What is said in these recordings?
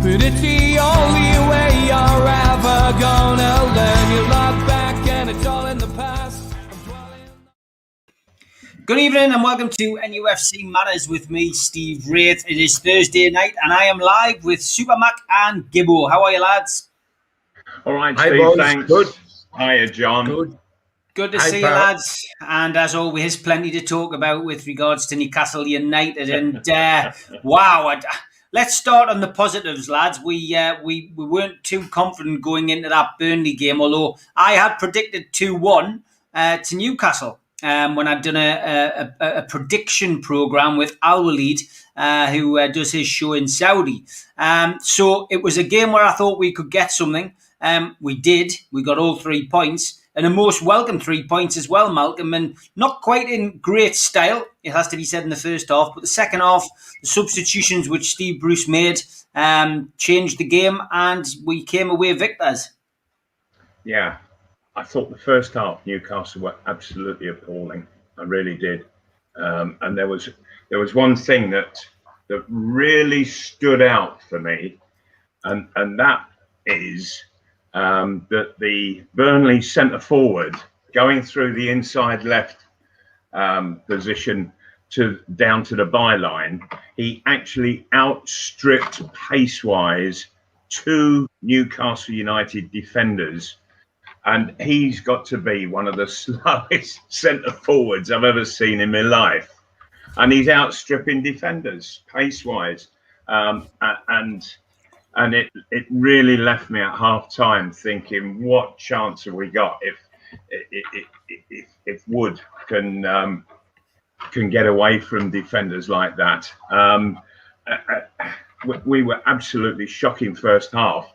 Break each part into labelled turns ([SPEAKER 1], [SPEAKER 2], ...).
[SPEAKER 1] but it's the only way you're ever gonna learn. You look back and it's all in the past.
[SPEAKER 2] Good evening and welcome to NUFC Matters with me, Steve Wraith. It is Thursday night and I am live with Supermac and Gibbo. How are you, lads?
[SPEAKER 3] All right,
[SPEAKER 4] Hi,
[SPEAKER 3] Steve,
[SPEAKER 4] boys.
[SPEAKER 3] thanks.
[SPEAKER 4] Good.
[SPEAKER 3] Hiya, John.
[SPEAKER 2] Good to
[SPEAKER 4] Hi,
[SPEAKER 2] see you,
[SPEAKER 4] pal.
[SPEAKER 2] lads. And as always, plenty to talk about with regards to Newcastle United. And wow, let's start on the positives, lads. We weren't too confident going into that Burnley game, although I had predicted 2-1 to Newcastle. When I'd done a prediction program with Al Walid, who does his show in Saudi. So it was a game where I thought we could get something. We did. We got all 3 points. And a most welcome 3 points as well, Malcolm. And not quite in great style, it has to be said, in the first half. But the second half, the substitutions which Steve Bruce made changed the game. And we came away victors.
[SPEAKER 3] Yeah, I thought the first half Newcastle were absolutely appalling. I really did. And there was one thing that really stood out for me, and that is that the Burnley centre forward going through the inside left position down to the byline, he actually outstripped pace-wise 2 Newcastle United defenders. And he's got to be one of the slowest centre forwards I've ever seen in my life. And he's outstripping defenders pace-wise. And it really left me at half-time thinking, what chance have we got if Wood can get away from defenders like that? We were absolutely shocking first half.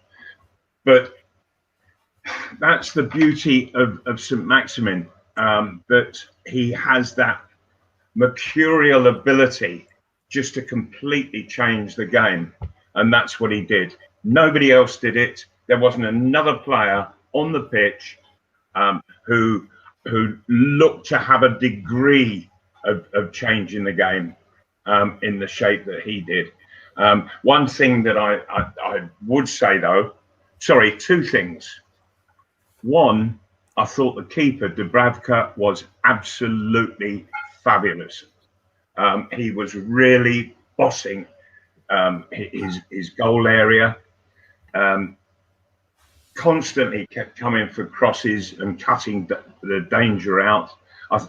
[SPEAKER 3] But that's the beauty of Saint-Maximin, that he has that mercurial ability just to completely change the game. And that's what he did. Nobody else did it. There wasn't another player on the pitch who looked to have a degree of changing the game in the shape that he did. One thing that I would say, though, sorry, 2 things. One, I thought the keeper, Dubravka, was absolutely fabulous. He was really bossing his goal area, constantly kept coming for crosses and cutting the danger out.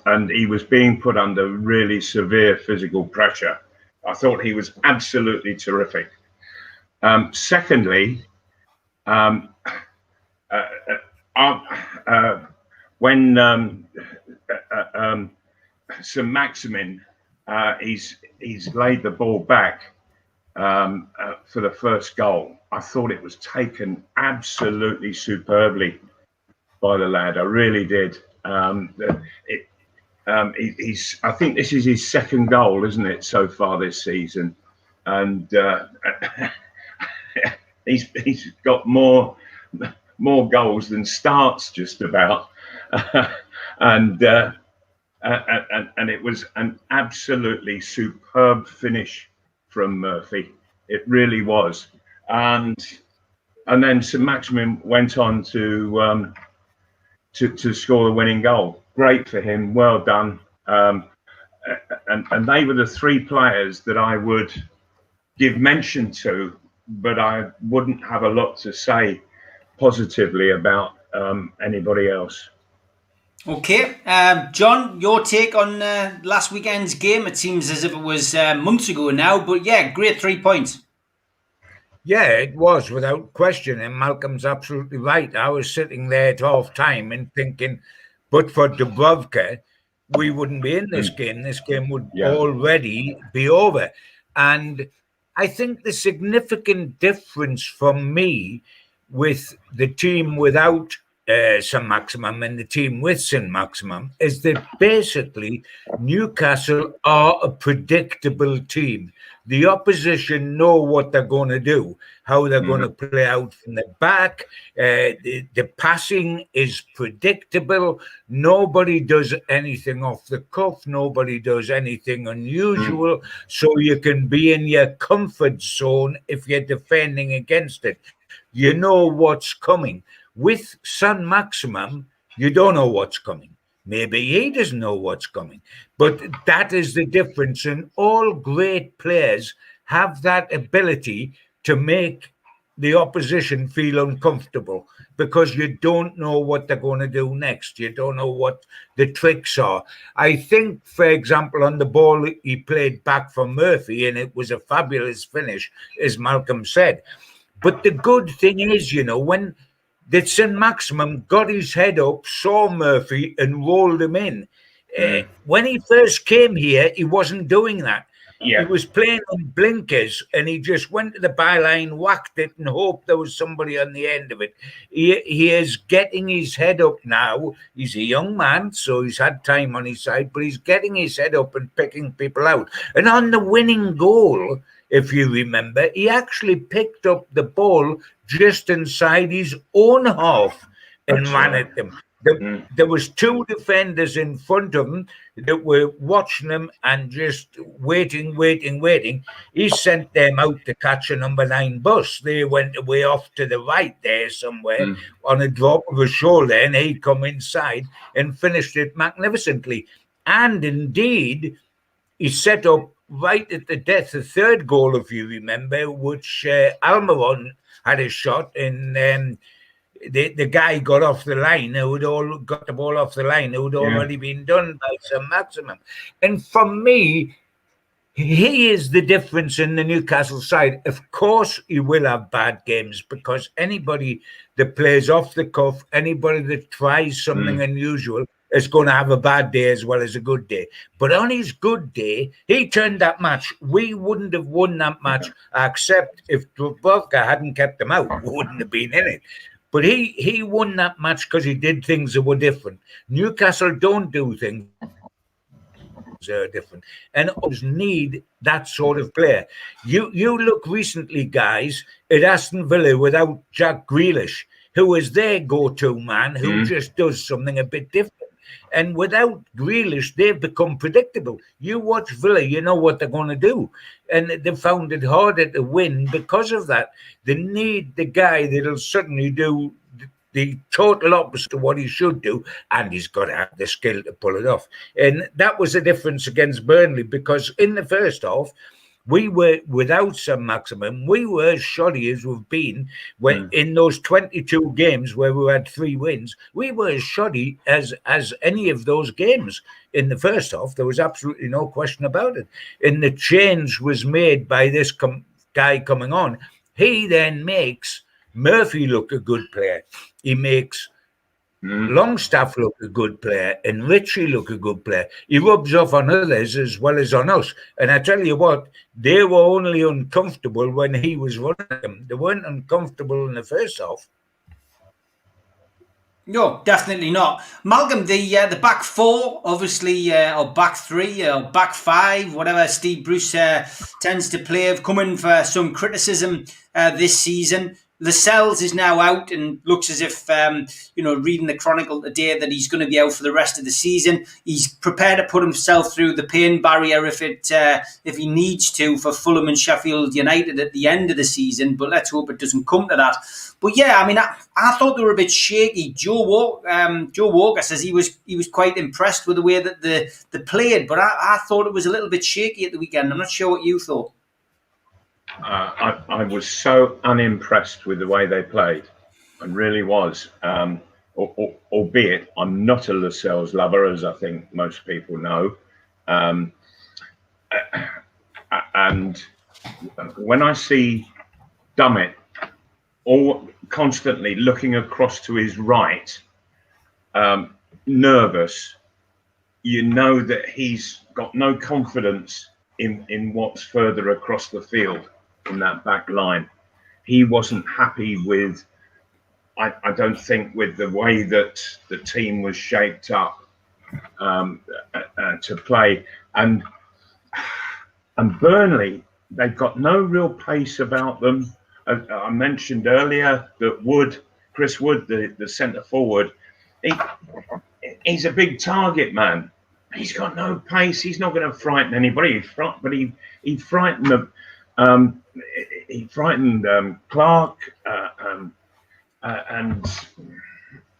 [SPEAKER 3] And he was being put under really severe physical pressure. I thought he was absolutely terrific. Secondly, when Saint-Maximin, he's laid the ball back for the first goal. I thought it was taken absolutely superbly by the lad. I really did. I think this is his second goal, isn't it, so far this season? And he's got more goals than starts, just about. And it was an absolutely superb finish from Murphy. It really was. And then Saint-Maximin went on to score the winning goal. Great for him. Well done. And they were the 3 players that I would give mention to, but I wouldn't have a lot to say positively about anybody else.
[SPEAKER 2] Okay, John, your take on last weekend's game? It seems as if it was months ago now, but yeah, great 3 points.
[SPEAKER 4] Yeah, it was without question, and Malcolm's absolutely right. I was sitting there at half time and thinking, but for Dubravka, we wouldn't be in this game. This game would already be over. And I think the significant difference for me with the team without Saint-Maximin and the team with Saint-Maximin is that basically Newcastle are a predictable team. The opposition know what they're going to do, how they're going to play out from the back. The passing is predictable. Nobody does anything off the cuff. Nobody does anything unusual. So you can be in your comfort zone if you're defending against it. You know what's coming. With Saint-Maximin, you don't know what's coming. Maybe he doesn't know what's coming. But that is the difference. And all great players have that ability to make the opposition feel uncomfortable because you don't know what they're going to do next. You don't know what the tricks are. I think, for example, on the ball he played back from Murphy, and it was a fabulous finish, as Malcolm said. But the good thing is, when that Saint-Maximin got his head up, saw Murphy and rolled him in. When he first came here, he wasn't doing that.
[SPEAKER 3] Yeah.
[SPEAKER 4] He was playing on blinkers and he just went to the byline, whacked it and hoped there was somebody on the end of it. He is getting his head up now. He's a young man, so he's had time on his side, but he's getting his head up and picking people out. And on the winning goal, if you remember, he actually picked up the ball just inside his own half and ran at them. There was two defenders in front of him that were watching him and just waiting. He sent them out to catch a number 9 bus. They went away off to the right there somewhere on a drop of a shoulder, and he come inside and finished it magnificently. And indeed, he set up right at the death, the third goal, if you remember, which Almiron had a shot, and the guy got off the line, who had got the ball off the line, who had already been done by Saint-Maximin. And for me, he is the difference in the Newcastle side. Of course, he will have bad games because anybody that plays off the cuff, anybody that tries something unusual, is going to have a bad day as well as a good day. But on his good day, he turned that match. We wouldn't have won that match, except if Dubravka hadn't kept him out. We wouldn't have been in it. But he won that match because he did things that were different. Newcastle don't do things that are different. And always need that sort of player. You look recently, guys, at Aston Villa without Jack Grealish, who is their go-to man, who just does something a bit different. And without Grealish, they've become predictable. You watch Villa, you know what they're going to do. And they found it harder to win because of that. They need the guy that'll suddenly do the total opposite of what he should do, and he's got to have the skill to pull it off. And that was the difference against Burnley, because in the first half, we were, without Saint-Maximin, we were as shoddy as we've been when in those 22 games where we had 3 wins. We were as shoddy as any of those games in the first half. There was absolutely no question about it. And the change was made by this guy coming on. He then makes Murphy look a good player. He makes Longstaff look a good player and Ritchie look a good player. He rubs off on others as well as on us. And I tell you what, they were only uncomfortable when he was running them. They weren't uncomfortable in the first half.
[SPEAKER 2] No, definitely not. Malcolm, the back 4, obviously, or back 3, or back 5, whatever Steve Bruce tends to play, have come in for some criticism this season. Lascelles is now out and looks as if, reading the Chronicle today, that he's going to be out for the rest of the season. He's prepared to put himself through the pain barrier if he needs to for Fulham and Sheffield United at the end of the season, but let's hope it doesn't come to that. But yeah, I mean, I thought they were a bit shaky. Joe Walker says he was quite impressed with the way that they played, but I thought it was a little bit shaky at the weekend. I'm not sure what you thought.
[SPEAKER 3] I was so unimpressed with the way they played. I really was. Albeit I'm not a Lascelles lover, as I think most people know. And when I see Dummett all constantly looking across to his right, nervous, you know that he's got no confidence in what's further across the field in that back line. He wasn't happy with, I don't think with the way that the team was shaped up to play, and Burnley, they've got no real pace about them. I mentioned earlier that Chris Wood, the centre forward, he's a big target man. He's got no pace. He's not going to frighten anybody. But he frightened them. He frightened Clark, and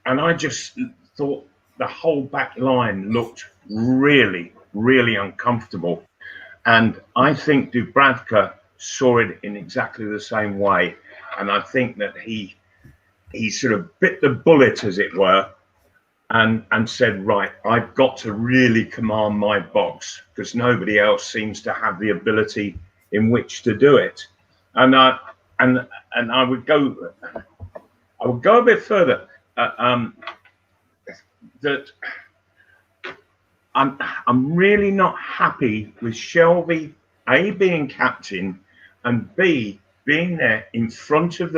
[SPEAKER 3] I just thought the whole back line looked really, really uncomfortable. And I think Dubravka saw it in exactly the same way. And I think that he sort of bit the bullet, as it were, and said, right, I've got to really command my box because nobody else seems to have the ability in which to do it. And I would go a bit further. That I'm really not happy with Shelvey, A, being captain, and B, being there in front of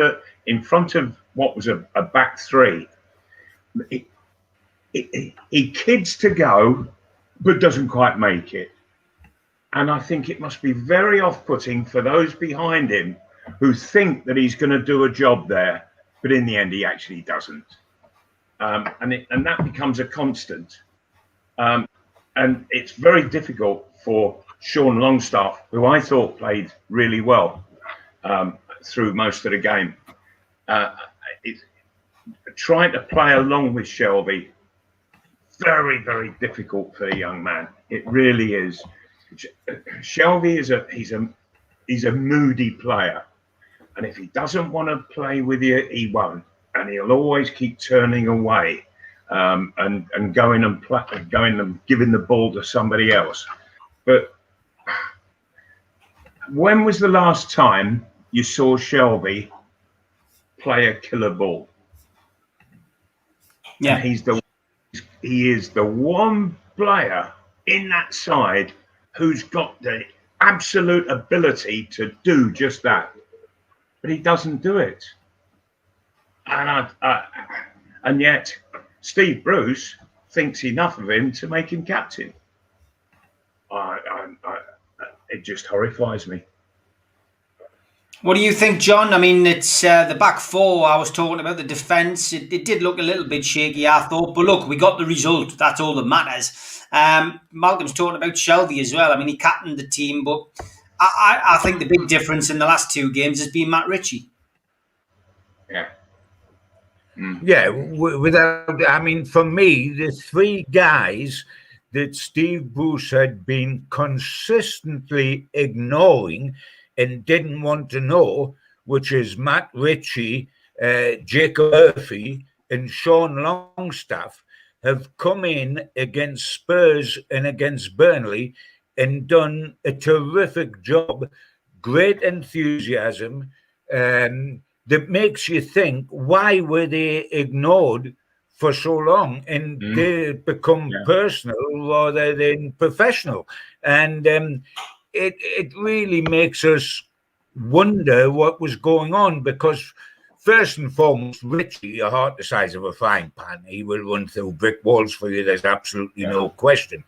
[SPEAKER 3] what was a back three. He kids to go, but doesn't quite make it. And I think it must be very off-putting for those behind him who think that he's going to do a job there, but in the end he actually doesn't. And that becomes a constant. And it's very difficult for Sean Longstaff, who I thought played really well through most of the game. Trying to play along with Shelvey, very, very difficult for the young man. It really is. Shelvey he's a moody player, and if he doesn't want to play with you, he won't, and he'll always keep turning away. And going and giving the ball to somebody else. But when was the last time you saw Shelvey play a killer ball?
[SPEAKER 2] Yeah,
[SPEAKER 3] and he is the one player in that side who's got the absolute ability to do just that, but he doesn't do it. And yet Steve Bruce thinks enough of him to make him captain. It just horrifies me.
[SPEAKER 2] What do you think, John? I mean, it's the back four. I was talking about the defence. It did look a little bit shaky, I thought. But look, we got the result. That's all that matters. Malcolm's talking about Shelvey as well. I mean, he captained the team. But I think the big difference in the last two games has been Matt Ritchie.
[SPEAKER 3] Yeah.
[SPEAKER 4] Yeah, without, I mean, for me, the three guys that Steve Bruce had been consistently ignoring and didn't want to know, which is Matt Ritchie, Jacob Murphy, and Sean Longstaff, have come in against Spurs and against Burnley and done a terrific job. Great enthusiasm. That makes you think, why were they ignored for so long? And they become personal rather than professional. And it really makes us wonder what was going on, because first and foremost, Ritchie, a heart the size of a frying pan. He will run through brick walls for you. There's absolutely no question.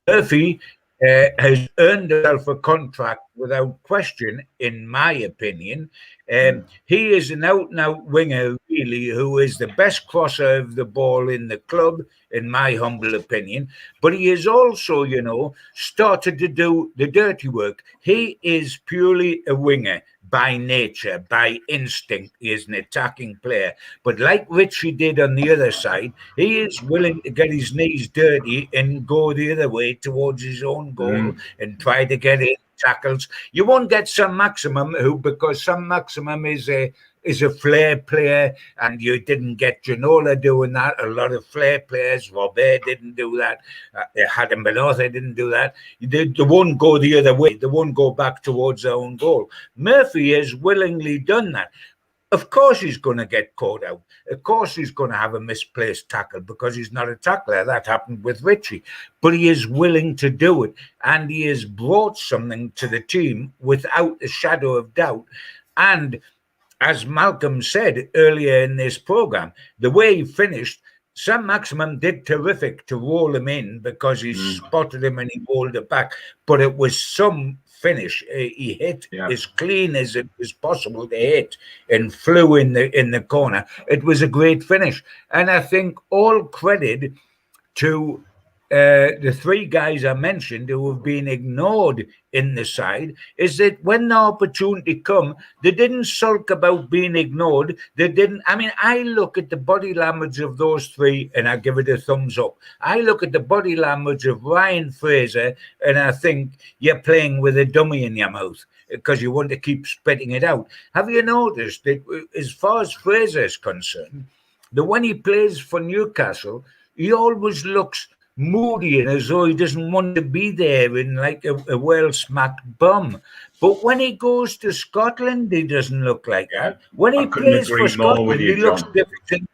[SPEAKER 4] Murphy has earned himself a contract without question, in my opinion. He is an out-and-out winger, really, who is the best crosser of the ball in the club, in my humble opinion. But he is also, started to do the dirty work. He is purely a winger by nature, by instinct. He is an attacking player. But like Ritchie did on the other side, he is willing to get his knees dirty and go the other way towards his own goal and try to get in tackles. You won't get Saint-Maximin, because Saint-Maximin is a flair player, and you didn't get Ginola doing that. A lot of flair players, Robert didn't do that. Adam Benotha didn't do that. They won't go the other way. They won't go back towards their own goal. Murphy has willingly done that. Of course he's going to get caught out. Of course he's going to have a misplaced tackle, because he's not a tackler. That happened with Ritchie. But he is willing to do it, and he has brought something to the team without a shadow of doubt. And as Malcolm said earlier in this program, the way he finished, Saint-Maximin did terrific to roll him in because he spotted him and he rolled it back. But it was some finish. He hit as clean as it was possible to hit and flew in the corner. It was a great finish. And I think all credit to the three guys I mentioned who have been ignored in the side is that when the opportunity come, they didn't sulk about being ignored. They didn't. I mean, I look at the body language of those three and I give it a thumbs up. I look at the body language of Ryan Fraser and I think you're playing with a dummy in your mouth because you want to keep spitting it out. Have you noticed that as far as Fraser is concerned, that when he plays for Newcastle, he always looks moody and as though he doesn't want to be there in like a well-smacked bum. But when he goes to Scotland, he doesn't look like that. When he plays for Scotland, he looks different.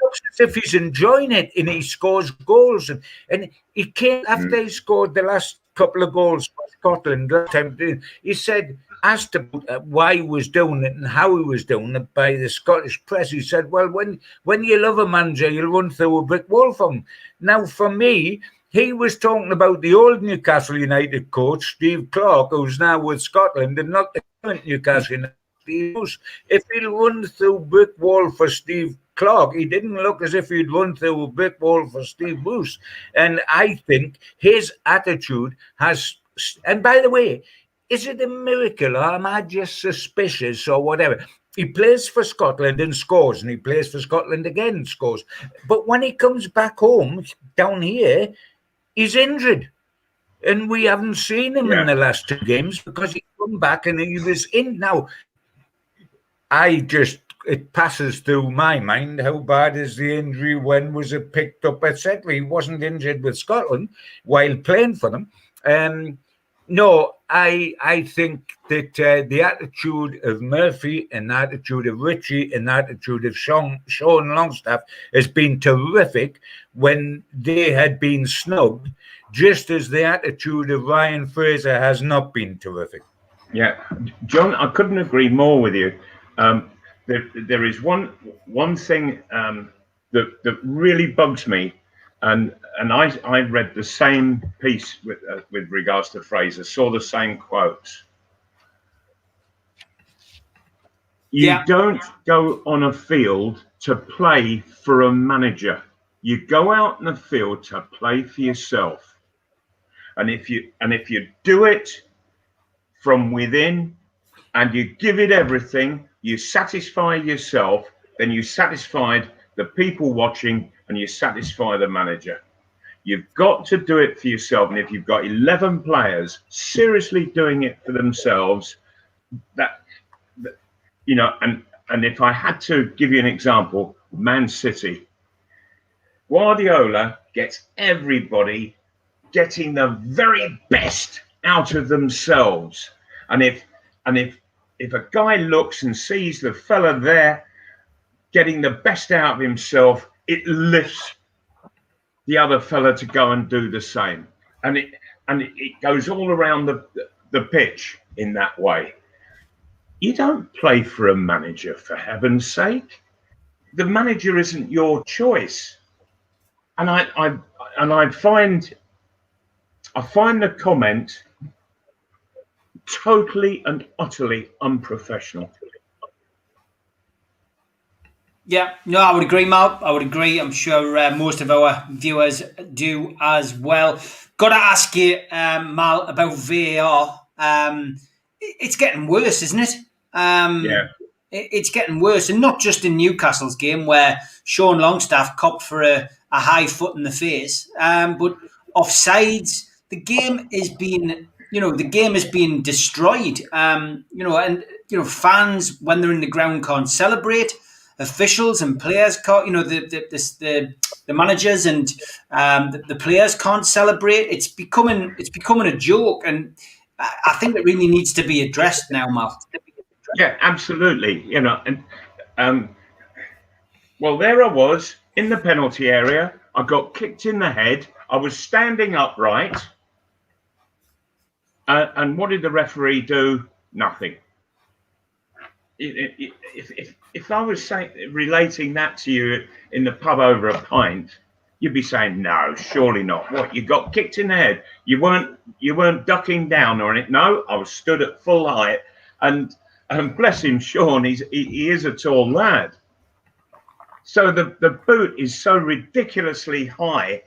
[SPEAKER 4] Looks as if he's enjoying it and he scores goals. And he came after he scored the last couple of goals for Scotland last time. He said, asked about why he was doing it and how he was doing it by the Scottish press. He said, well, when you love a manager, you'll run through a brick wall for him. Now, for me, he was talking about the old Newcastle United coach, Steve Clarke, who's now with Scotland, and not the current Newcastle United. If he'll run through brick wall for Steve Clarke, he didn't look as if he'd run through a brick wall for Steve Bruce. And I think his attitude has... And by the way, is it a miracle or am I just suspicious or whatever? He plays for Scotland and scores, and he plays for Scotland again and scores. But when he comes back home, down here, he's injured. And we haven't seen him in the last two games because he come back and he was in. Now, it passes through my mind how bad is the injury, when was it picked up, etc. He wasn't injured with Scotland while playing for them. No, I think that the attitude of Murphy and the attitude of Richie and the attitude of Sean Longstaff has been terrific when they had been snubbed, just as the attitude of Ryan Fraser has not been terrific.
[SPEAKER 3] Yeah, John, I couldn't agree more with you. There is one thing that really bugs me, and I read the same piece with regards to Fraser, saw the same quotes. You don't go on a field to play for a manager. You go out in the field to play for yourself. And if you do it from within and you give it everything, you satisfy yourself, then you satisfied the people watching and you satisfy the manager. You've got to do it for yourself. And if you've got 11 players seriously doing it for themselves, and if I had to give you an example, Man City, Guardiola gets everybody getting the very best out of themselves. And if a guy looks and sees the fella there getting the best out of himself, it lifts the other fella to go and do the same. And it goes all around the pitch in that way. You don't play for a manager, for heaven's sake. The manager isn't your choice. And I find the comment totally and utterly unprofessional.
[SPEAKER 2] Yeah, no, I would agree, Mal. I would agree. I'm sure most of our viewers do as well. Got to ask you, Mal, about VAR. It's getting worse, isn't it? It's getting worse, and not just in Newcastle's game where Sean Longstaff copped for a high foot in the face, but offsides. The game is being, destroyed. Fans when they're in the ground can't celebrate. Officials and players can't. The managers and the players can't celebrate. It's becoming a joke, and I think it really needs to be addressed now, Mal.
[SPEAKER 3] Yeah, absolutely. Well, there I was in the penalty area. I got kicked in the head. I was standing upright. And what did the referee do? Nothing. if I was relating that to you in the pub over a pint, you'd be saying, no, surely not. What, you got kicked in the head? You weren't ducking down or anything? No, I was stood at full height, and bless him, Sean, he is a tall lad. So the boot is so ridiculously high.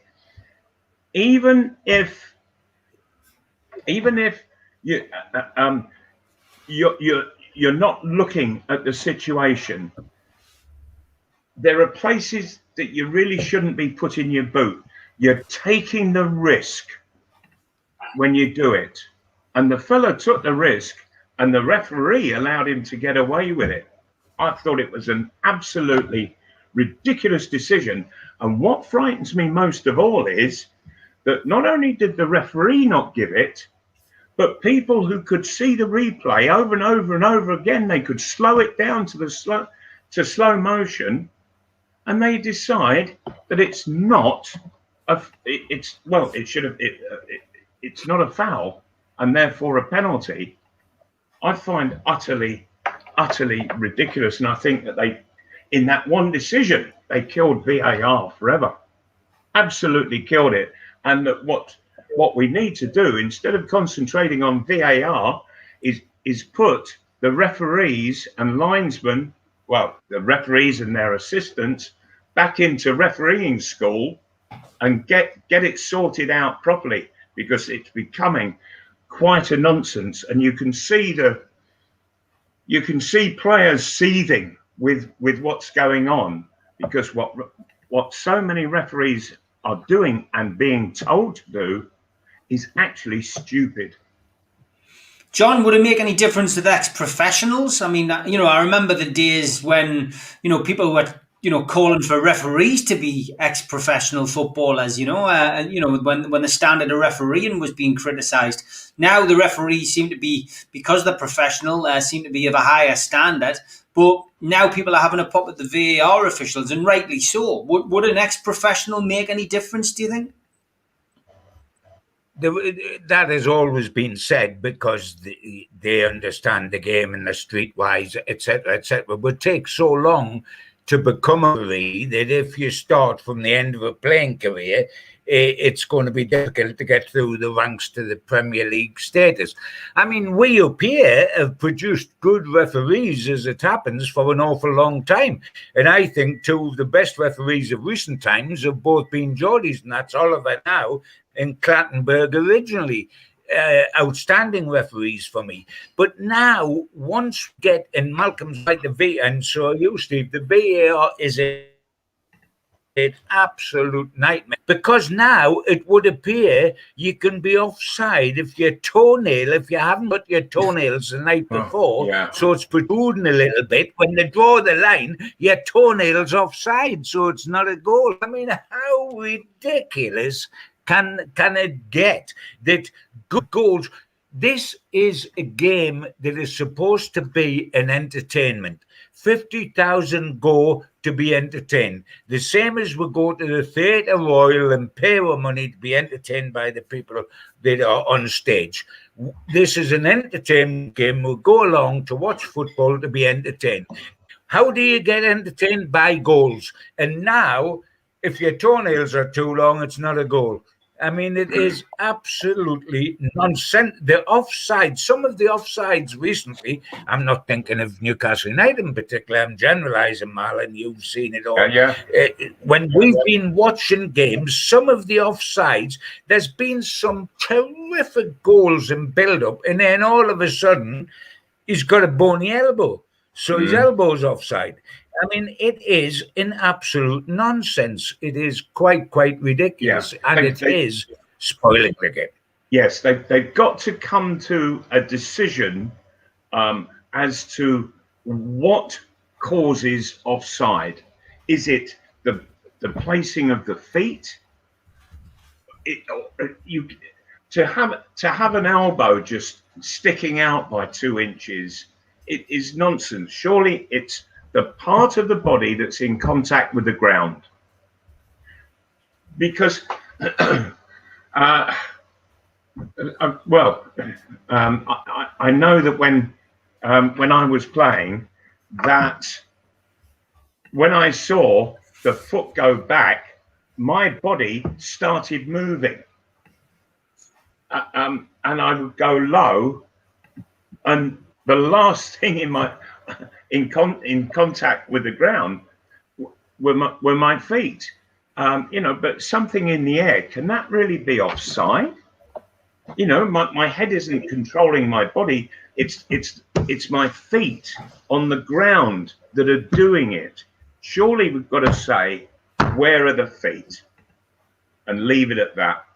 [SPEAKER 3] Even if you're not looking at the situation, there are places that you really shouldn't be putting your boot. You're taking the risk when you do it. And the fella took the risk, and the referee allowed him to get away with it. I thought it was an absolutely ridiculous decision. And what frightens me most of all is that not only did the referee not give it, but people who could see the replay over and over and over again, they could slow it down to slow motion, and they decide that it's not it's not a foul and therefore a penalty. I find utterly ridiculous, and I think that in that one decision, they killed VAR forever. Absolutely killed it. And that what we need to do, instead of concentrating on VAR, is put the referees and linesmen, well, the referees and their assistants, back into refereeing school and get it sorted out properly, because it's becoming quite a nonsense. And you can see players seething with what's going on, because what so many referees are doing and being told to do is actually stupid.
[SPEAKER 2] John, would it make any difference with ex-professionals? I mean, I remember the days when, people were, calling for referees to be ex-professional footballers, when the standard of refereeing was being criticised. Now the referees seem to be, because they're professional, seem to be of a higher standard. But now people are having a pop at the VAR officials, and rightly so. Would an ex-professional make any difference, do you think?
[SPEAKER 4] That has always been said, because they understand the game and the streetwise, etc., etc. But it takes so long to become a referee that if you start from the end of a playing career, it's going to be difficult to get through the ranks to the Premier League status. I mean, we up here have produced good referees, as it happens, for an awful long time. And I think two of the best referees of recent times have both been Geordies, and that's Oliver now and Clattenburg originally. Outstanding referees for me. But now, once we get, and Malcolm's like the VAR, and so are you, Steve, the VAR is an absolute nightmare, because now it would appear you can be offside if you haven't got your toenails the night before, so it's protruding a little bit. When they draw the line, your toenails offside, so it's not a goal. I mean, how ridiculous can it get that good goals? This is a game that is supposed to be an entertainment. 50,000 go to be entertained. The same as we go to the Theatre Royal and pay our money to be entertained by the people that are on stage. This is an entertainment game. We'll go along to watch football to be entertained. How do you get entertained? By goals. And now, if your toenails are too long, it's not a goal. I mean, it is absolutely nonsense. The offside, some of the offsides recently, I'm not thinking of Newcastle United in particular, I'm generalising, Marlon, you've seen it all. When we've been watching games, some of the offsides, there's been some terrific goals and build-up, and then all of a sudden, he's got a bony elbow. So his elbow's offside. I mean, it is an absolute nonsense. It is quite ridiculous, and it is spoiling cricket.
[SPEAKER 3] Yes, they've got to come to a decision as to what causes offside. Is it the placing of the feet? To have an elbow just sticking out by 2 inches, it is nonsense. Surely it's the part of the body that's in contact with the ground. Because, I know that when I was playing, that when I saw the foot go back, my body started moving. And I would go low, and the last thing in contact with the ground were my feet. But something in the air, can that really be offside? My head isn't controlling my body. It's my feet on the ground that are doing it. Surely we've got to say, where are the feet? And leave it at that.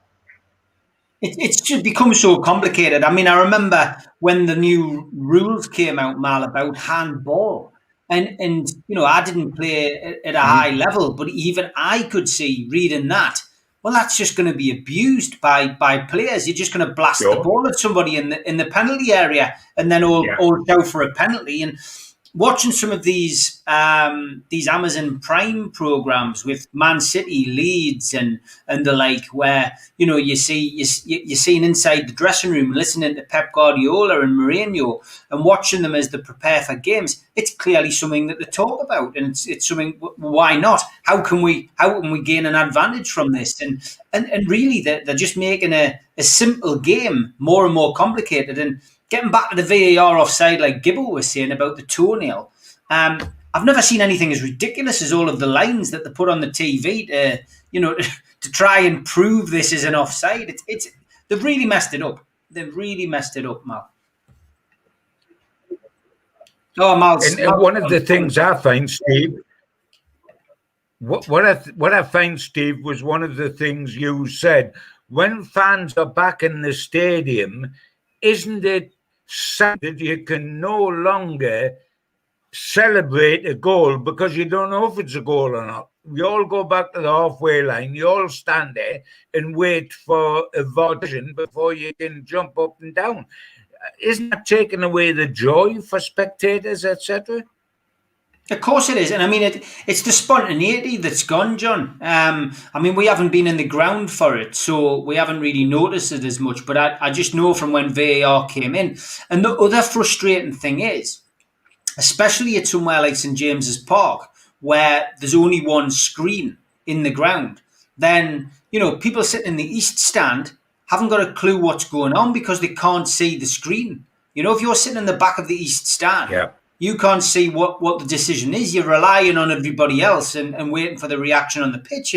[SPEAKER 2] It's just become so complicated. I mean, I remember when the new rules came out, Mal, about handball. And I didn't play at a high level, but even I could see reading that, well, that's just going to be abused by players. You're just going to blast the ball at somebody in the penalty area and then all go for a penalty. And watching some of these Amazon Prime programs with Man City, Leeds, and the like, where you're seeing inside the dressing room, listening to Pep Guardiola and Mourinho, and watching them as they prepare for games. It's clearly something that they talk about, and it's something. Why not? How can we gain an advantage from this? And really, they're just making a simple game more and more complicated. And getting back to the VAR offside, like Gibbo was saying about the toenail, I've never seen anything as ridiculous as all of the lines that they put on the TV to try and prove this is an offside. They've really messed it up. They've really messed it up, Mal. Oh, Mal.
[SPEAKER 4] And one of the things I find, Steve, what I find, Steve, was one of the things you said. When fans are back in the stadium, isn't it sad that you can no longer celebrate a goal because you don't know if it's a goal or not? We all go back to the halfway line. You all stand there and wait for a votation before you can jump up and down. Isn't that taking away the joy for spectators, etc.?
[SPEAKER 2] Of course it is. And I mean, it's the spontaneity that's gone, John. I mean, we haven't been in the ground for it, so we haven't really noticed it as much. But I just know from when VAR came in. And the other frustrating thing is, especially at somewhere like St. James's Park, where there's only one screen in the ground, then, people sitting in the East Stand haven't got a clue what's going on because they can't see the screen. If you're sitting in the back of the East Stand, you can't see what the decision is. You're relying on everybody else and waiting for the reaction on the pitch.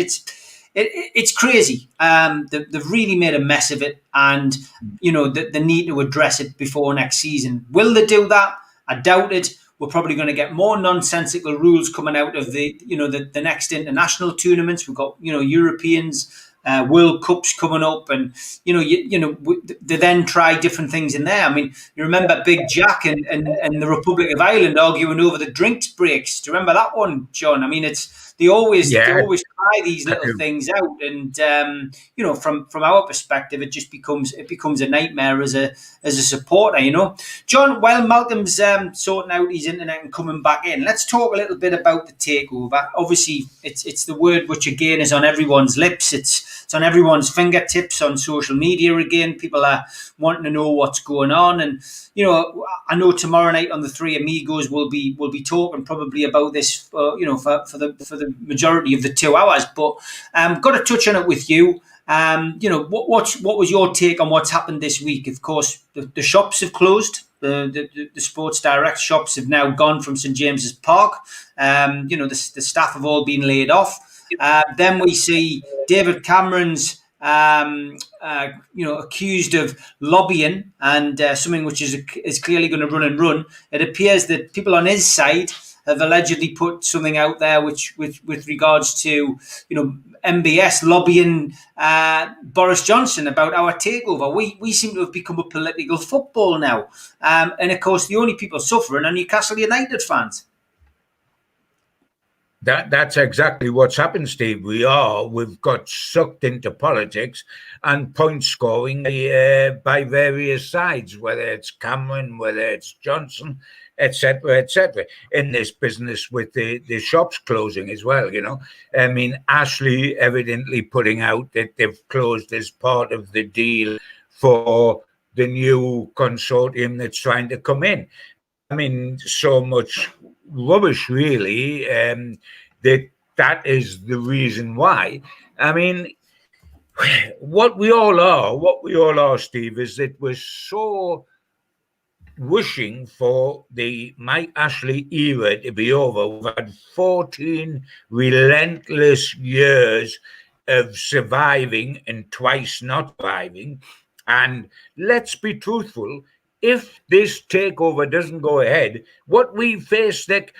[SPEAKER 2] It's crazy. They've really made a mess of it, and they need to address it before next season. Will they do that? I doubt it. We're probably going to get more nonsensical rules coming out of the next international tournaments. We've got Europeans, World Cups coming up, and they then try different things in there. I mean, you remember Big Jack and the Republic of Ireland arguing over the drinks breaks. Do you remember that one, John? I mean, they always try these little things out, and from our perspective, it becomes a nightmare as a supporter. John, while Malcolm's sorting out his internet and coming back in, let's talk a little bit about the takeover. Obviously, it's the word which again is on everyone's lips. It's on everyone's fingertips on social media again. People are wanting to know what's going on, and I know tomorrow night on the Three Amigos we'll be talking probably about this for the majority of the 2 hours. But got to touch on it with you. What was your take on what's happened this week? Of course, the shops have closed. The Sports Direct shops have now gone from St. James's Park. The staff have all been laid off. Then we see David Cameron's, accused of lobbying and something which is clearly going to run and run. It appears that people on his side have allegedly put something out there which with regards to MBS lobbying Boris Johnson about our takeover. We seem to have become a political football now, and of course the only people suffering are Newcastle United fans.
[SPEAKER 4] That's exactly what's happened, Steve. We've got sucked into politics and point scoring by various sides, whether it's Cameron, whether it's Johnson, etc., in this business with the shops closing as well. I mean, Ashley evidently putting out that they've closed as part of the deal for the new consortium that's trying to come in. I mean, so much rubbish, really. That is the reason why. I mean, what we all are, Steve, is that we're so wishing for the Mike Ashley era to be over. We've had 14 relentless years of surviving and twice not surviving. And let's be truthful, if this takeover doesn't go ahead, what we face, that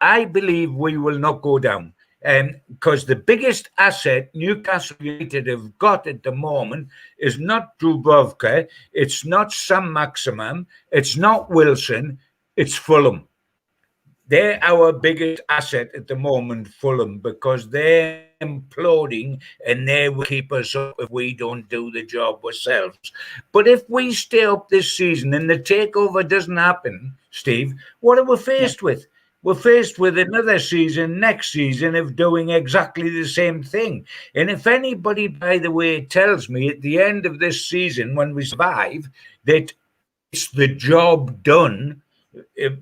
[SPEAKER 4] I believe we will not go down. Because the biggest asset Newcastle United have got at the moment is not Dubravka, it's not Saint-Maximin, it's not Wilson, it's Fulham. They're our biggest asset at the moment, Fulham, because they're imploding and they will keep us up if we don't do the job ourselves. But if we stay up this season and the takeover doesn't happen, Steve, what are we faced with? We're faced with another season, next season, of doing exactly the same thing. And if anybody, by the way, tells me at the end of this season, when we survive, that it's the job done,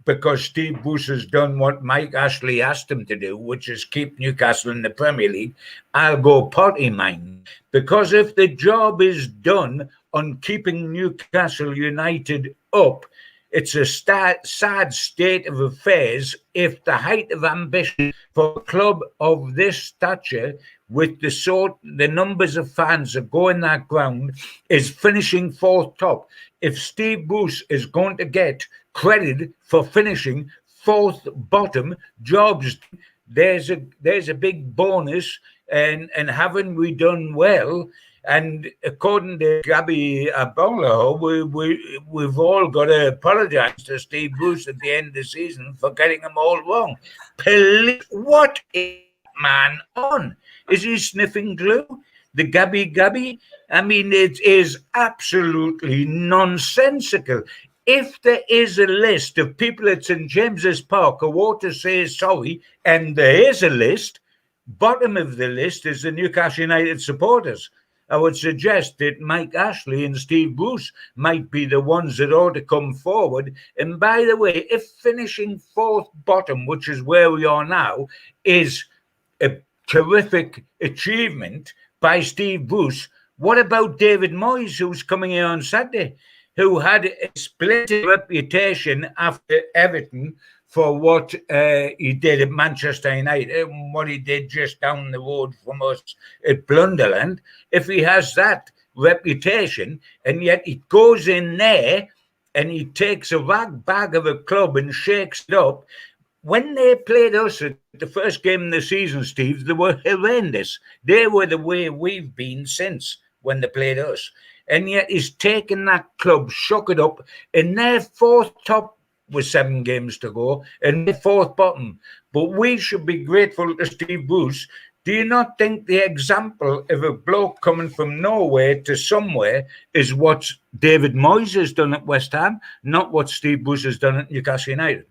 [SPEAKER 4] because Steve Bruce has done what Mike Ashley asked him to do, which is keep Newcastle in the Premier League, I'll go potty mine. Because if the job is done on keeping Newcastle United up, it's a sad state of affairs if the height of ambition for a club of this stature, with the numbers of fans that go in that ground, is finishing fourth top. If Steve Bruce is going to get credit for finishing fourth bottom, jobs, there's a big bonus, and haven't we done well? And according to Gabby Abolo, we've all got to apologise to Steve Bruce at the end of the season for getting them all wrong. What is man on? Is he sniffing glue? The Gabby? I mean, it is absolutely nonsensical. If there is a list of people at St James's Park who ought to say sorry, and there is a list, bottom of the list is the Newcastle United supporters. I would suggest that Mike Ashley and Steve Bruce might be the ones that ought to come forward. And by the way, if finishing fourth bottom, which is where we are now, is a terrific achievement by Steve Bruce, what about David Moyes, who's coming here on Saturday, who had a splendid reputation after Everton for what he did at Manchester United and what he did just down the road from us at Blunderland? If he has that reputation and yet he goes in there and he takes a rag bag of a club and shakes it up. When they played us at the first game of the season, Steve, they were horrendous. They were the way we've been since when they played us. And yet he's taken that club, shook it up, and they're fourth top with 7 games to go, and they're fourth bottom. But we should be grateful to Steve Bruce. Do you not think the example of a bloke coming from nowhere to somewhere is what David Moyes has done at West Ham, not what Steve Bruce has done at Newcastle United?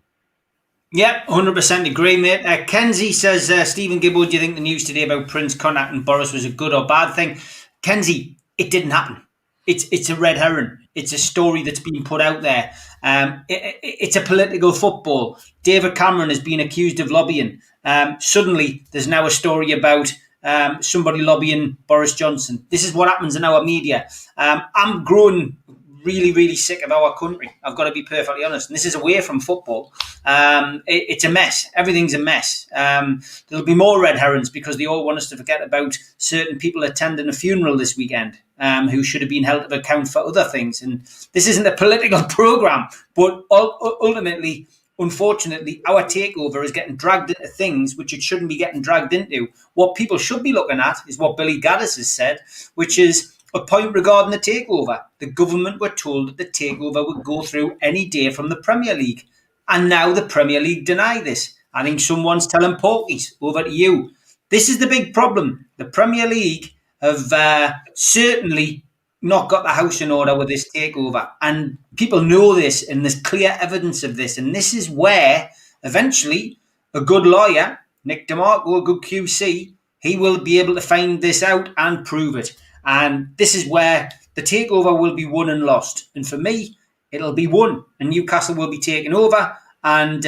[SPEAKER 2] Yep, 100% agree, mate. Kenzie says, Stephen Gibbo, do you think the news today about Prince contacting Boris was a good or bad thing? Kenzie, it didn't happen. It's a red herring. It's a story that's been put out there. It's a political football. David Cameron has been accused of lobbying. Suddenly, there's now a story about somebody lobbying Boris Johnson. This is what happens in our media. I'm growing really, really sick of our country. I've got to be perfectly honest. And this is away from football. It's a mess. Everything's a mess. There'll be more red herrings because they all want us to forget about certain people attending a funeral this weekend who should have been held to account for other things. And this isn't a political programme, but ultimately, unfortunately, our takeover is getting dragged into things which it shouldn't be getting dragged into. What people should be looking at is what Billy Gaddis has said, which is a point regarding the takeover. The government were told that the takeover would go through any day from the Premier League. And now the Premier League deny this. I think someone's telling porkies. Over to you. This is the big problem. The Premier League have certainly not got the house in order with this takeover. And people know this, and there's clear evidence of this. And this is where, eventually, a good lawyer, Nick DeMarco, a good QC, he will be able to find this out and prove it. And this is where the takeover will be won and lost. And for me, it'll be won. And Newcastle will be taken over. And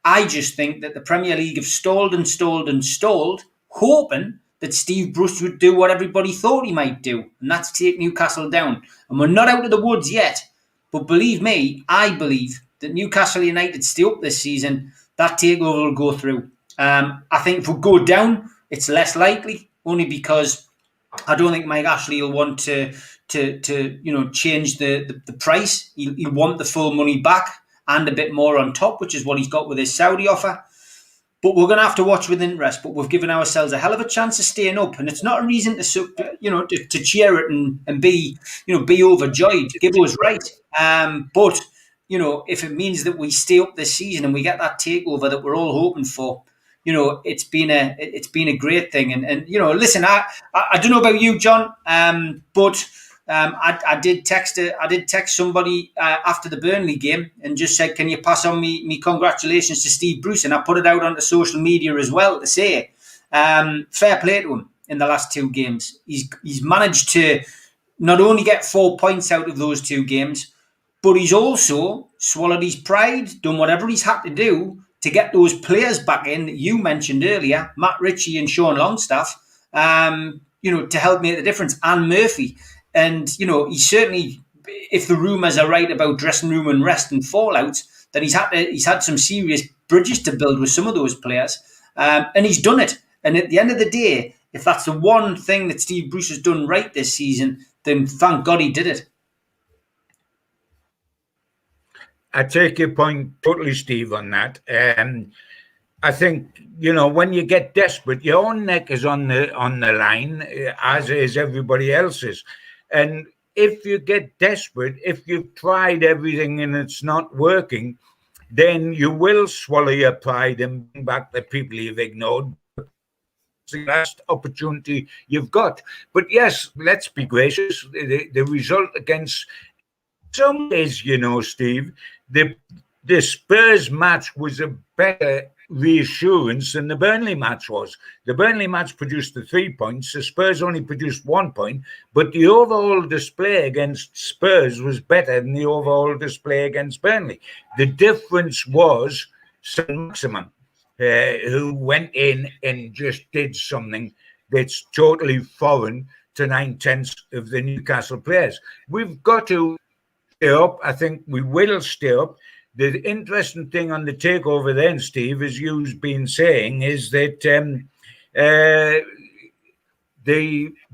[SPEAKER 2] I just think that the Premier League have stalled and stalled and stalled, hoping that Steve Bruce would do what everybody thought he might do, and that's take Newcastle down. And we're not out of the woods yet, but believe me, I believe that Newcastle United stay up this season, that takeover will go through. I think if we go down, it's less likely, only because I don't think Mike Ashley will want to change the price. He'll want the full money back and a bit more on top, which is what he's got with his Saudi offer. But we're going to have to watch with interest. But we've given ourselves a hell of a chance of staying up, and it's not a reason to cheer it and be overjoyed. Gibbo's right, but if it means that we stay up this season and we get that takeover that we're all hoping for, it's been a great thing. And listen, I don't know about you, John, but I did text somebody after the Burnley game and just said, can you pass on me congratulations to Steve Bruce? And I put it out onto social media as well to say, fair play to him in the last 2 games. He's managed to not only get 4 points out of those 2 games, but he's also swallowed his pride, done whatever he's had to do to get those players back in that you mentioned earlier, Matt Ritchie and Sean Longstaff, to help make the difference, and Murphy. And, he certainly, if the rumours are right about dressing room unrest and fallout, then he's had some serious bridges to build with some of those players. And he's done it. And at the end of the day, if that's the one thing that Steve Bruce has done right this season, then thank God he did it.
[SPEAKER 4] I take your point totally, Steve, on that. I think, when you get desperate, your own neck is on the line, as is everybody else's. And if you get desperate, if you've tried everything and it's not working, then you will swallow your pride and bring back the people you've ignored. It's the last opportunity you've got. But yes, let's be gracious. The result against some days, Steve, the Spurs match was a better reassurance than the Burnley match was. The Burnley match produced the 3 points. The Spurs only produced 1 point, but the overall display against Spurs was better than the overall display against Burnley. The difference was Saint-Maximin, who went in and just did something that's totally foreign to 9/10 of the Newcastle players. We've got to stay up. I think we will stay up. The interesting thing on the takeover then, Steve, as you've been saying, is that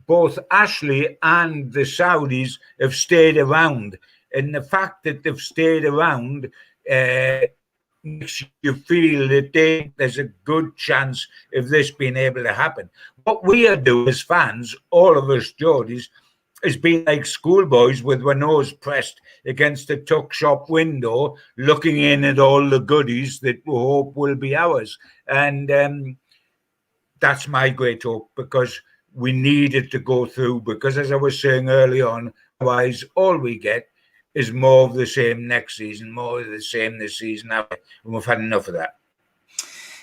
[SPEAKER 4] both Ashley and the Saudis have stayed around. And the fact that they've stayed around makes you feel that there's a good chance of this being able to happen. What we are doing as fans, all of us Geordies, is being like schoolboys with their nose pressed against the tuck shop window, looking in at all the goodies that we hope will be ours. And that's my great hope, because we need it to go through, because as I was saying early on, otherwise all we get is more of the same next season, more of the same this season, and we've had enough of that.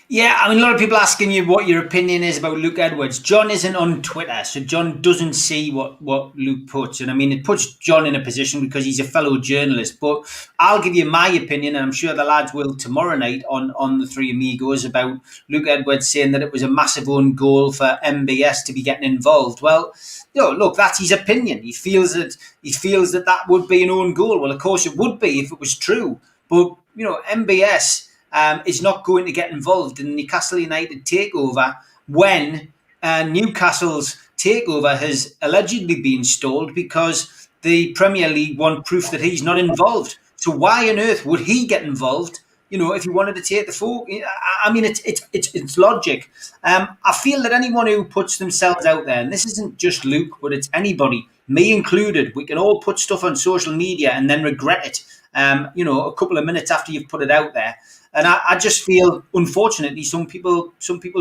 [SPEAKER 2] Yeah, I mean, a lot of people asking you what your opinion is about Luke Edwards. John isn't on Twitter, so John doesn't see what Luke puts. And I mean, it puts John in a position because he's a fellow journalist. But I'll give you my opinion, and I'm sure the lads will tomorrow night on the Three Amigos, about Luke Edwards saying that it was a massive own goal for MBS to be getting involved. Well, look, that's his opinion. He feels that would be an own goal. Well, of course it would be if it was true. But, MBS is not going to get involved in the Newcastle United takeover when Newcastle's takeover has allegedly been stalled because the Premier League want proof that he's not involved. So why on earth would he get involved? If he wanted to take the fall, I mean, it's logic. I feel that anyone who puts themselves out there, and this isn't just Luke, but it's anybody, me included, we can all put stuff on social media and then regret it. A couple of minutes after you've put it out there. And I just feel, unfortunately, some people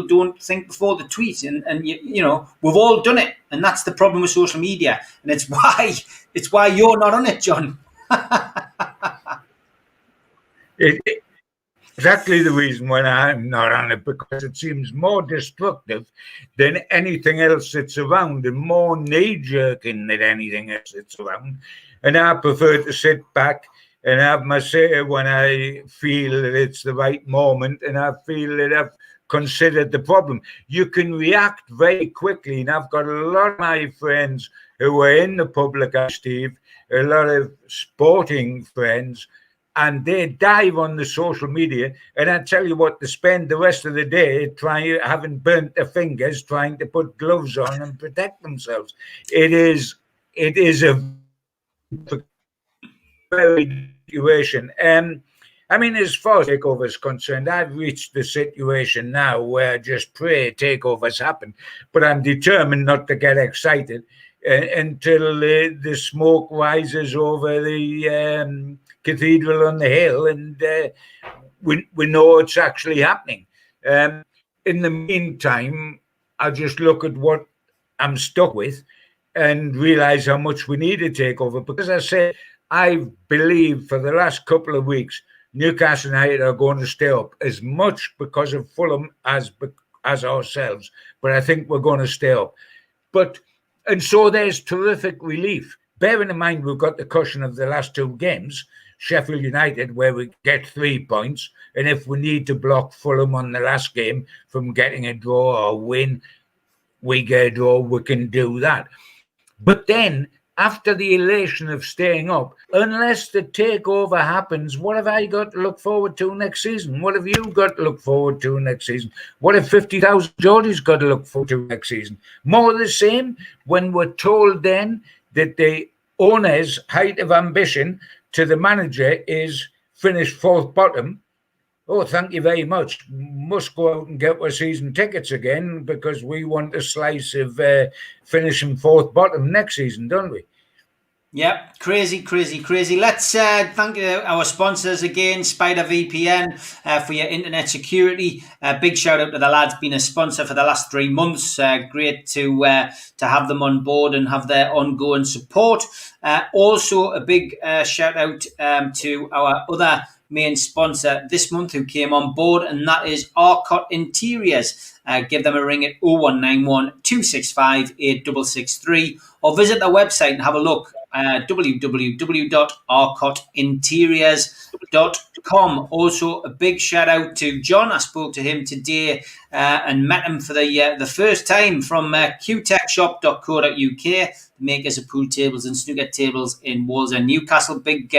[SPEAKER 2] don't think before the tweet, and we've all done it, and that's the problem with social media, and it's why you're not on it, John.
[SPEAKER 4] Exactly the reason why I'm not on it, because it seems more destructive than anything else that's around, and more knee-jerking than anything else that's around. And I prefer to sit back and have my say when I feel that it's the right moment and I feel that I've considered the problem. You can react very quickly, and I've got a lot of my friends who are in the public eye, Steve, a lot of sporting friends, and they dive on the social media, and I tell you what, they spend the rest of the day having burnt their fingers, trying to put gloves on and protect themselves. It is a very situation. I mean, as far as Takeover is concerned, I've reached the situation now where I just pray Takeovers happen, but I'm determined not to get excited until the smoke rises over the cathedral on the hill, and we know it's actually happening. In the meantime, I just look at what I'm stuck with and realize how much we need a takeover. Because I say, I believe for the last couple of weeks, Newcastle United are going to stay up, as much because of Fulham as ourselves. But I think we're going to stay up. And so there's terrific relief. Bearing in mind we've got the cushion of the last two games, Sheffield United, where we get 3 points, and if we need to block Fulham on the last game from getting a draw or win, we get a draw, we can do that. But then, after the elation of staying up, unless the takeover happens, what have I got to look forward to next season? What have you got to look forward to next season? What have 50,000 Geordies got to look forward to next season? More of the same, when we're told then that the owner's height of ambition to the manager is finish fourth bottom. Oh, thank you very much. Must go out and get our season tickets again, because we want a slice of finishing fourth bottom next season, don't we?
[SPEAKER 2] Yeah, crazy. Let's thank our sponsors again, Spider VPN, for your internet security. Big shout out to the lads, been a sponsor for the last 3 months. Great to have them on board and have their ongoing support. Also, a big shout out to our other main sponsor this month who came on board, and that is Arcot Interiors. Give them a ring at 0191 265 8663 or visit their website and have a look. www.arcotinteriors.com. Also, a big shout out to John. I spoke to him today and met him for the first time from qtechshop.co.uk, makers of pool tables and snooker tables in Walls and Newcastle. Big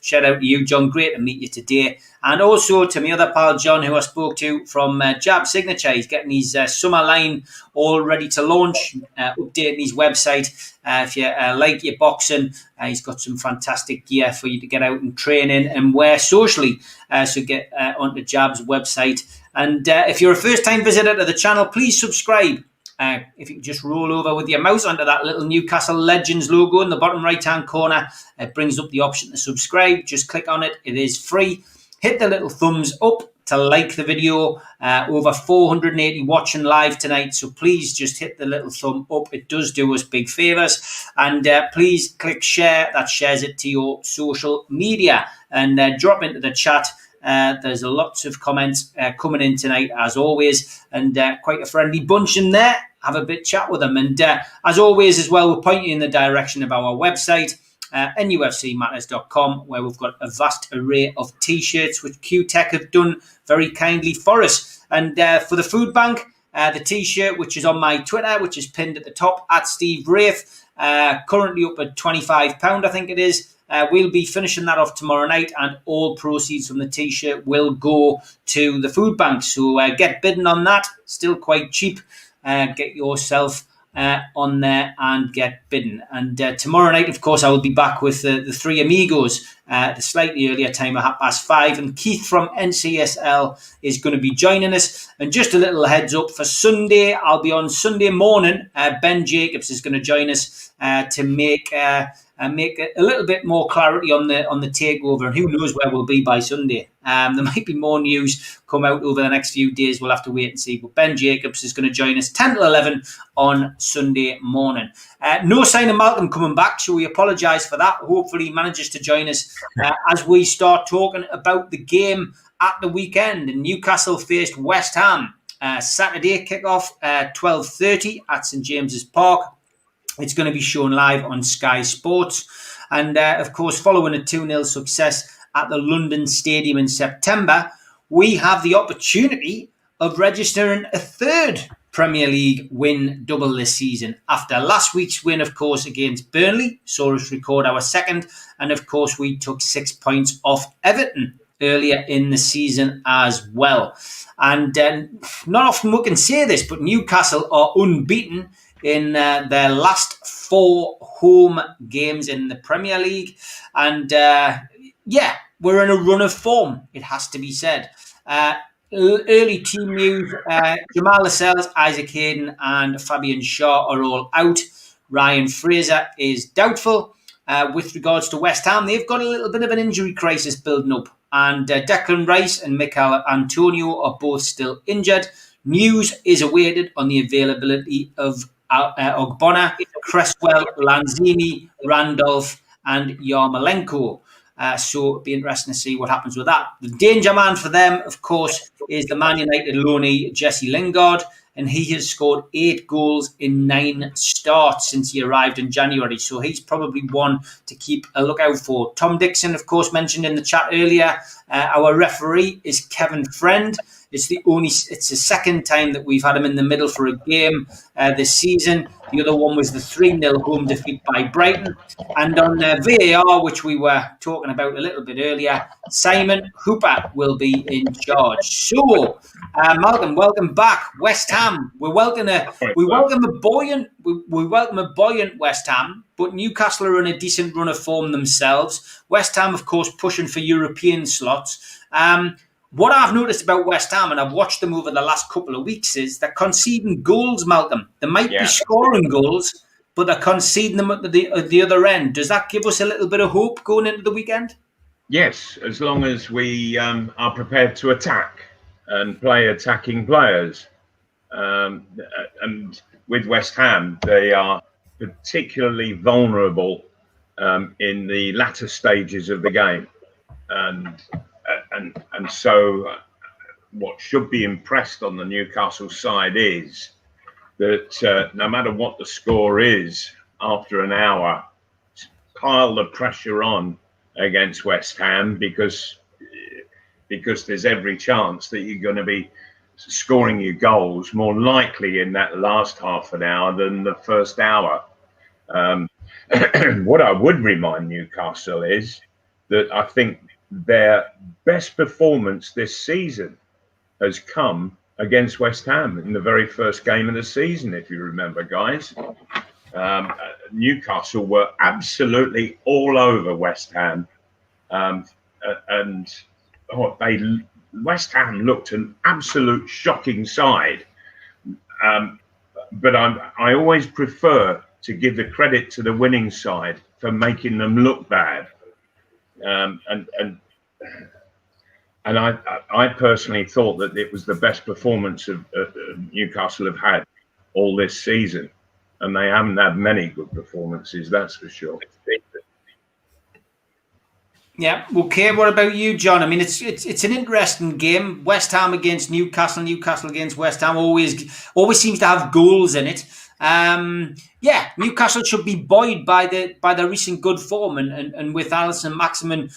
[SPEAKER 2] shout out to you, John. Great to meet you today. And also to my other pal, John, who I spoke to from Jab Signature. He's getting his summer line all ready to launch, updating his website. If you like your boxing, he's got some fantastic gear for you to get out and train in and wear socially. So get onto Jab's website. And if you're a first-time visitor to the channel, please subscribe. If you can just roll over with your mouse onto that little Newcastle Legends logo in the bottom right-hand corner, it brings up the option to subscribe. Just click on it. It is free. Hit the little thumbs up to like the video. Over 480 watching live tonight, so please just hit the little thumb up. It does do us big favours. And please click share. That shares it to your social media. And drop into the chat. There's lots of comments coming in tonight, as always, and quite a friendly bunch in there. Have a bit chat with them. And as always as well, we'll point you in the direction of our website, NUFCmatters.com, where we've got a vast array of T-shirts, which Q-Tech have done very kindly for us. And for the food bank, the T-shirt, which is on my Twitter, which is pinned at the top, at Steve Wraith, currently up at £25, I think it is. We'll be finishing that off tomorrow night, and all proceeds from the T-shirt will go to the food bank. So get bidding on that. Still quite cheap. Get yourself on there and get bidding. And tomorrow night, of course, I will be back with the three amigos at a slightly earlier time at 5:30. And Keith from NCSL is going to be joining us. And just a little heads up for Sunday, I'll be on Sunday morning. Ben Jacobs is going to join us to make a little bit more clarity on the takeover, and who knows where we'll be by Sunday. There might be more news come out over the next few days. We'll have to wait and see. But Ben Jacobs is going to join us 10 to 11 on Sunday morning. No sign of Malcolm coming back, so we apologise for that. Hopefully he manages to join us as we start talking about the game at the weekend. Newcastle faced West Ham. Saturday kickoff 12:30 at St James's Park. It's going to be shown live on Sky Sports. And, of course, following a 2-0 success at the London Stadium in September, we have the opportunity of registering a third Premier League win double this season. After last week's win, of course, against Burnley, saw us record our second. And, of course, we took 6 points off Everton earlier in the season as well. And not often we can say this, but Newcastle are unbeaten in their last 4 home games in the Premier League. And, we're in a run of form, it has to be said. Early team news, Jamal Lascelles, Isaac Hayden and Fabian Shaw are all out. Ryan Fraser is doubtful. With regards to West Ham, they've got a little bit of an injury crisis building up. And Declan Rice and Mikel Antonio are both still injured. News is awaited on the availability of Ogbonna, Cresswell, Lanzini, Randolph and Yarmolenko. So it'll be interesting to see what happens with that. The danger man for them, of course, is the Man United loanee Jesse Lingard, and he has scored 8 goals in 9 starts since he arrived in January. So he's probably one to keep a lookout for. Tom Dixon, of course, mentioned in the chat earlier. Our referee is Kevin Friend. It's the second time that we've had him in the middle for a game this season. The other one was the 3-0 home defeat by Brighton. And on VAR, which we were talking about a little bit earlier, Simon Hooper will be in charge. So, Malcolm, welcome back. West Ham. We welcome a buoyant West Ham, but Newcastle are in a decent run of form themselves. West Ham, of course, pushing for European slots. What I've noticed about West Ham, and I've watched them over the last couple of weeks, is they're conceding goals, Malcolm. They might be scoring goals, but they're conceding them at the other end. Does that give us a little bit of hope going into the weekend?
[SPEAKER 3] Yes, as long as we are prepared to attack and play attacking players. And with West Ham, they are particularly vulnerable in the latter stages of the game. And so what should be impressed on the Newcastle side is that no matter what the score is after an hour, pile the pressure on against West Ham because there's every chance that you're going to be scoring your goals more likely in that last half an hour than the first hour. What I would remind Newcastle is that I think their best performance this season has come against West Ham in the very first game of the season, if you remember, guys. Newcastle were absolutely all over West Ham. West Ham looked an absolute shocking side. But I always prefer to give the credit to the winning side for making them look bad. And I personally thought that it was the best performance of Newcastle have had all this season, and they haven't had many good performances, that's for sure.
[SPEAKER 2] Yeah. Okay. What about you, John? I mean, it's an interesting game. West Ham against Newcastle, Newcastle against West Ham always seems to have goals in it. Newcastle should be buoyed by the recent good form and with Saint-Maximin,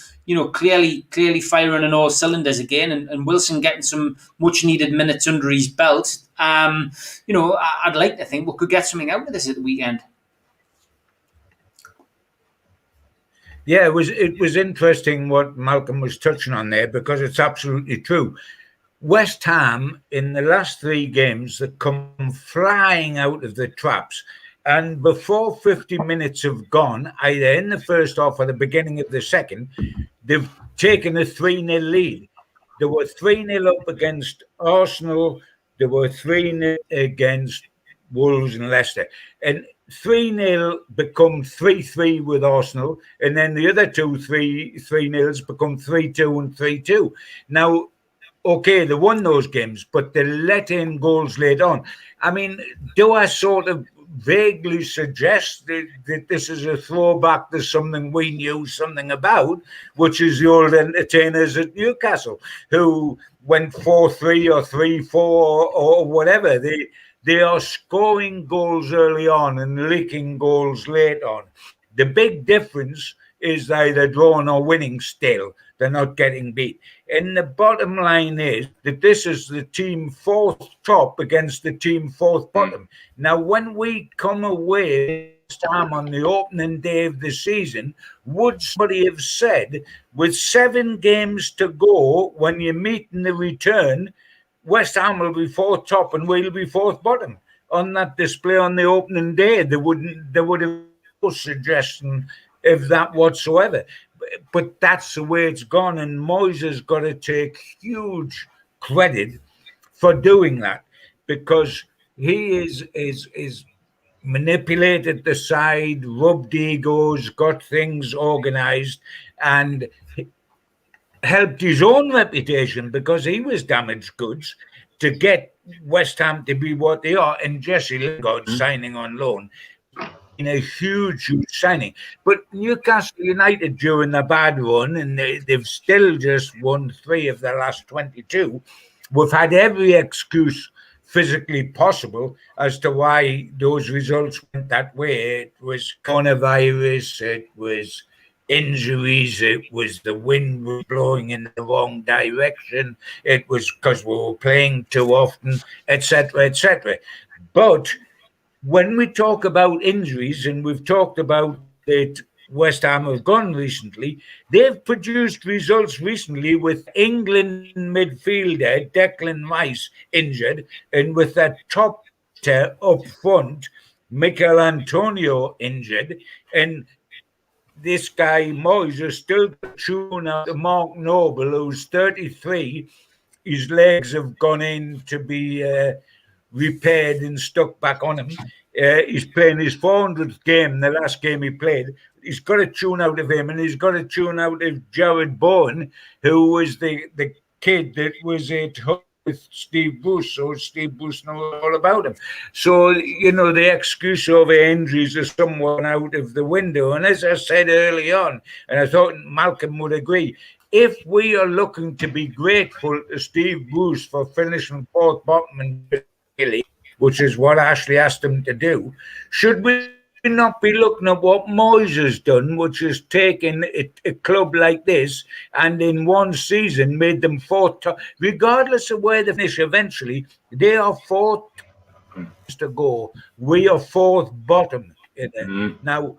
[SPEAKER 2] clearly firing on all cylinders again, and Wilson getting some much needed minutes under his belt. I'd like to think we could get something out of this at the weekend.
[SPEAKER 4] Yeah, it was interesting what Malcolm was touching on there, because it's absolutely true. West Ham, in the last 3 games, that come flying out of the traps, and before 50 minutes have gone, either in the first half or the beginning of the second, they've taken a 3-0 lead. They were 3-0 up against Arsenal. They were 3-0 against Wolves and Leicester. And 3-0 become 3-3 with Arsenal, and then the other 3-0s become 3-2 and 3-2. Now, okay, they won those games, but they let in goals late on. I mean, do I sort of vaguely suggest that this is a throwback to something we knew something about, which is the old entertainers at Newcastle, who went 4-3 or 3-4 or whatever. They are scoring goals early on and leaking goals late on. The big difference is either drawing or winning still. They're not getting beat. And the bottom line is that this is the team fourth top against the team fourth bottom. Now, when we come away this time on the opening day of the season, would somebody have said, with 7 games to go, when you meet in the return, West Ham will be fourth top and we'll be fourth bottom? On that display on the opening day, there would have no suggestion of that whatsoever. But that's the way it's gone, and Moyes has got to take huge credit for doing that, because he is manipulated the side, rubbed egos, got things organised, and helped his own reputation, because he was damaged goods to get West Ham to be what they are. And Jesse Lingard signing on loan in a huge signing. But Newcastle United during the bad run, and they've still just won 3 of their last 22, we've had every excuse physically possible as to why those results went that way. It was coronavirus, it was injuries, it was the wind was blowing in the wrong direction, it was because we were playing too often, etc., etc. But when we talk about injuries, and we've talked about that West Ham have gone recently, they've produced results recently with England midfielder Declan Rice injured, and with that top up front, Mikel Antonio injured, and this guy Moyes is still chewing out Mark Noble, who's 33. His legs have gone in to be repaired and stuck back on him. He's playing his 400th game, the last game he played. He's got a tune out of him, and he's got a tune out of Jared Bowen, who was the kid that was at home with Steve Bruce, so Steve Bruce knows all about him. So, you know, the excuse over injuries is somewhat out of the window. And as I said early on, and I thought Malcolm would agree, if we are looking to be grateful to Steve Bruce for finishing fourth bottom in the league, which is what Ashley asked him to do, should we not be looking at what Moyes has done, which is taken a club like this and in one season made them fourth top, regardless of where they finish eventually? They are fourth to go. We are fourth bottom. Now,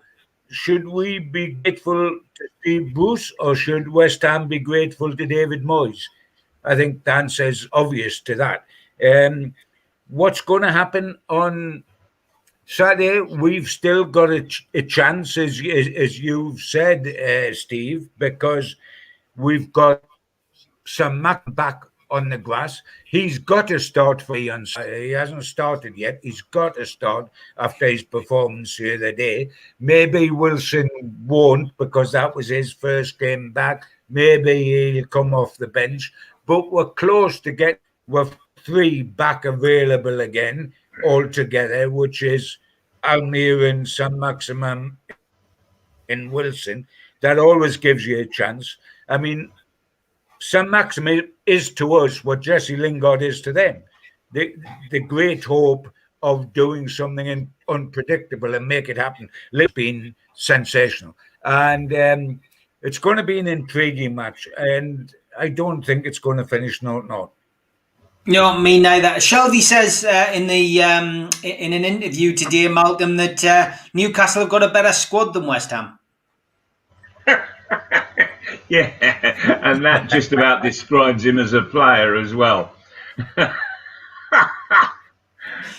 [SPEAKER 4] should we be grateful to Steve Bruce, or should West Ham be grateful to David Moyes? I think the answer is obvious to that. What's going to happen on Saturday? We've still got a chance, as you've said, Steve, because we've got Saint-Maximin back on the grass. He's got to start for on Saturday. He hasn't started yet. He's got to start after his performance the other day. Maybe Wilson won't, because that was his first game back. Maybe he'll come off the bench. But we're close to get with 3 back available again altogether, which is Almir and Saint-Maximin and Wilson. That always gives you a chance. I mean, Saint-Maximin is to us what Jesse Lingard is to them. The great hope of doing something unpredictable and make it happen. It's been sensational. And it's going to be an intriguing match. And I don't think it's going to finish 0-0.
[SPEAKER 2] No, me neither. Shelby says in an interview today, Malcolm, that Newcastle have got a better squad than West Ham.
[SPEAKER 3] Yeah, and that just about describes him as a player as well.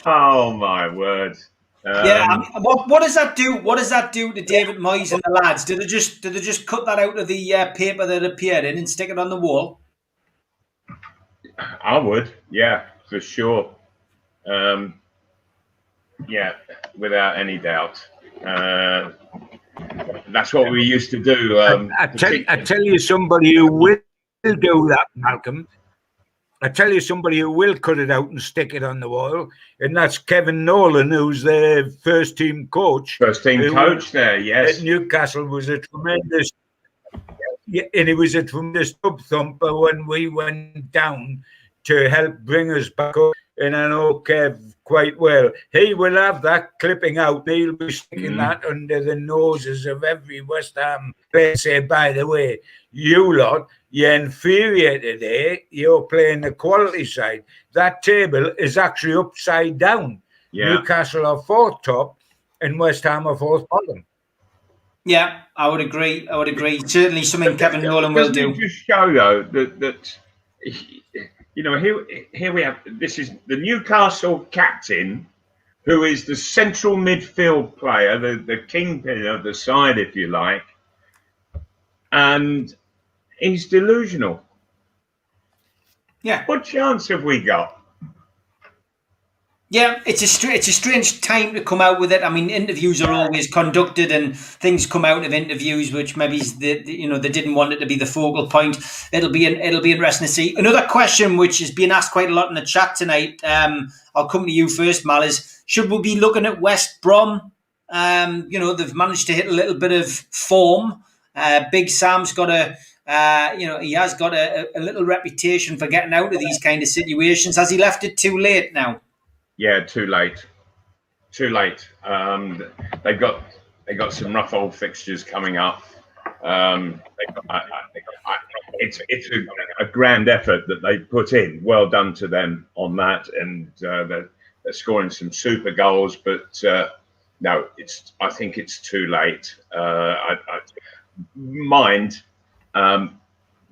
[SPEAKER 3] Oh my word!
[SPEAKER 2] Yeah, I mean, what does that do? What does that do to David Moyes and the lads? Did they just cut that out of the paper that appeared in and stick it on the wall?
[SPEAKER 3] I would, yeah, for sure. Yeah, without any doubt. That's what we used to do.
[SPEAKER 4] I tell you somebody who will do that, Malcolm. I tell you somebody who will cut it out and stick it on the wall, and that's Kevin Nolan, who's the first team coach.
[SPEAKER 3] First team coach there, yes.
[SPEAKER 4] At Newcastle was a tremendous. Yeah, and it was a tremendous tub thumper when we went down to help bring us back up. and I know Kev quite well. He will have that clipping out. He'll be sticking that under the noses of every West Ham player. Say, by the way, you lot, you're inferior today. You're playing the quality side. That table is actually upside down.
[SPEAKER 3] Yeah.
[SPEAKER 4] Newcastle are fourth top, and West Ham are fourth bottom.
[SPEAKER 2] Yeah, I would agree. Certainly something Kevin Nolan will do.
[SPEAKER 3] Doesn't it just show, though, that you know, here we have, this is the Newcastle captain, who is the central midfield player, the kingpin of the side, if you like, and he's delusional.
[SPEAKER 2] Yeah.
[SPEAKER 3] What chance have we got?
[SPEAKER 2] Yeah, it's a strange time to come out with it. I mean, interviews are always conducted, and things come out of interviews which maybe they didn't want it to be the focal point. It'll be interesting to see. Another question which is being asked quite a lot in the chat tonight. I'll come to you first, Mal. Is should we be looking at West Brom? They've managed to hit a little bit of form. Big Sam's got he has got a little reputation for getting out of these kind of situations. Has he left it too late now?
[SPEAKER 3] Yeah, too late. They've got some rough old fixtures coming up. It's a grand effort that they put in. Well done to them on that, and they're scoring some super goals. But no, I think it's too late.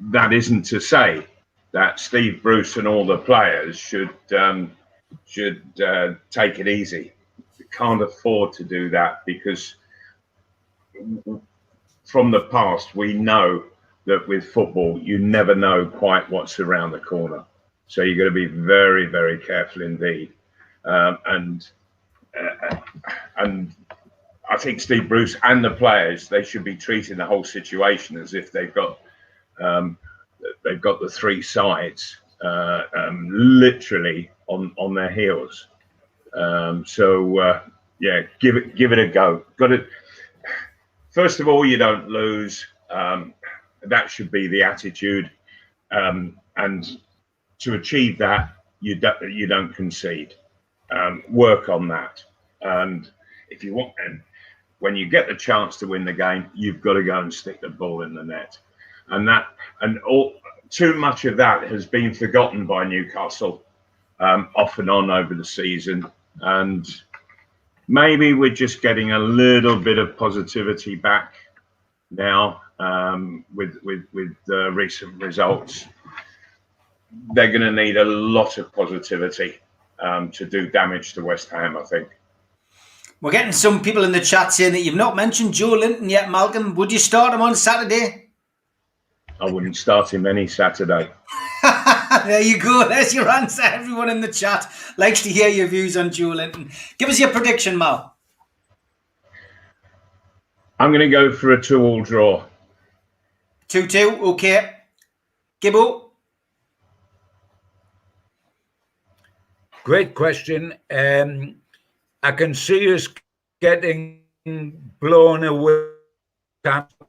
[SPEAKER 3] That isn't to say that Steve Bruce and all the players should take it easy. We can't afford to do that, because from the past we know that with football you never know quite what's around the corner. So you've got to be very, very careful indeed. And I think Steve Bruce and the players, they should be treating the whole situation as if they've got the three sides literally on their heels. Give it a go. Got it. First of all, you don't lose. That should be the attitude. And to achieve that, you don't concede. Work on that. And if you want, and when you get the chance to win the game, you've got to go and stick the ball in the net. Too much of that has been forgotten by Newcastle off and on over the season, and maybe we're just getting a little bit of positivity back now with recent results. They're going to need a lot of positivity to do damage to West Ham, I think.
[SPEAKER 2] We're getting some people in the chat saying that you've not mentioned Joe Linton yet, Malcolm. Would you start him on Saturday?
[SPEAKER 3] I wouldn't start him any Saturday.
[SPEAKER 2] There you go. There's your answer. Everyone in the chat likes to hear your views on Joe Linton. Give us your prediction, Mal.
[SPEAKER 3] I'm going to go for a 2-2 draw.
[SPEAKER 2] 2-2, okay. Gibbo?
[SPEAKER 4] Great question. I can see us getting blown away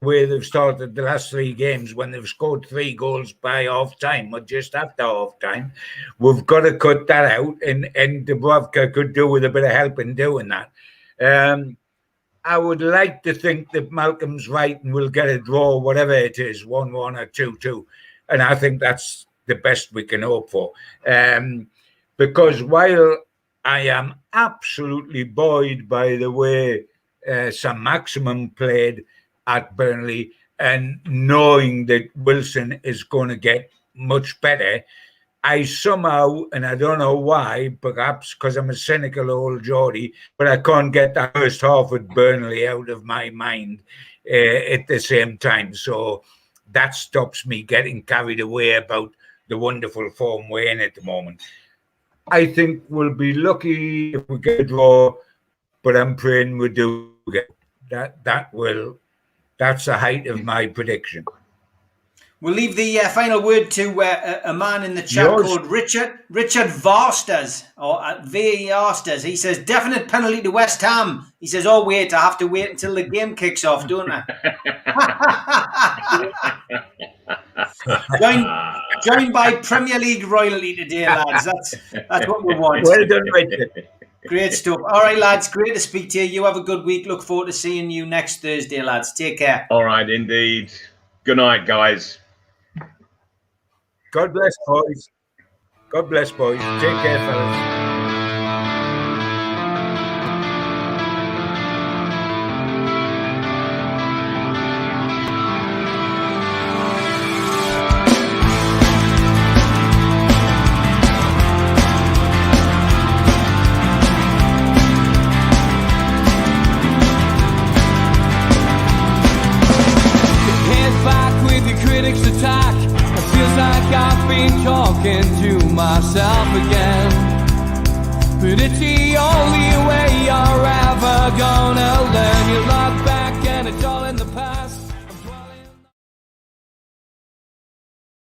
[SPEAKER 4] where they've started the last three games when they've scored 3 goals by half time or just after half time. We've got to cut that out, and Dubravka could do with a bit of help in doing that. I would like to think that Malcolm's right and we'll get a draw, whatever it is, 1-1 or 2-2. And I think that's the best we can hope for. Because while I am absolutely buoyed by the way Saint-Maximin played at Burnley, and knowing that Wilson is going to get much better, I somehow, and I don't know why, perhaps because I'm a cynical old Geordie, but I can't get the first half at Burnley out of my mind at the same time. So that stops me getting carried away about the wonderful form we're in at the moment. I think we'll be lucky if we get a draw, but I'm praying we do get that's the height of my prediction.
[SPEAKER 2] We'll leave the final word to a man in the chat called Richard Varsters, or Varsters. He says, definite penalty to West Ham. He says, oh, wait, I have to wait until the game kicks off, don't I? joined by Premier League royalty today, lads. That's what we want.
[SPEAKER 4] Well done, Richard.
[SPEAKER 2] Great stuff. All right, lads. Great to speak to you. You have a good week. Look forward to seeing you next Thursday, lads. Take care.
[SPEAKER 3] All right, indeed. Good night, guys.
[SPEAKER 4] God bless, boys. God bless, boys. Take care, fellas.